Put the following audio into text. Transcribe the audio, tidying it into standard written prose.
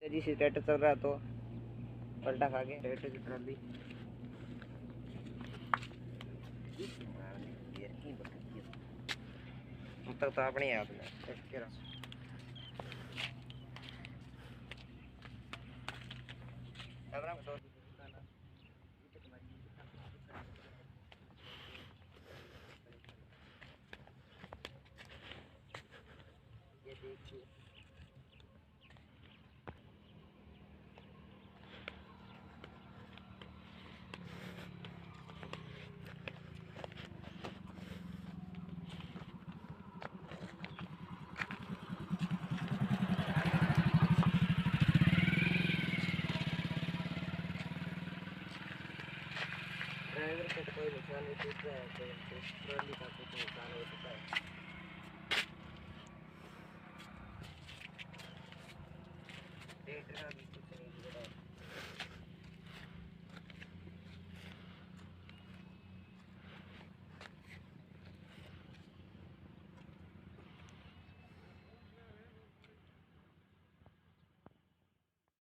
तेजी से ट्रैक्टर चल रहा तो पलटा खा के ट्रैक्टर की ट्रॉली तक तो अपने याद में ये देखिए ड्राइवर का तो कोई नुकसान नहीं टूट रहा है तो ट्रॉली का कुछ नुकसान हो चुका है। देख रहा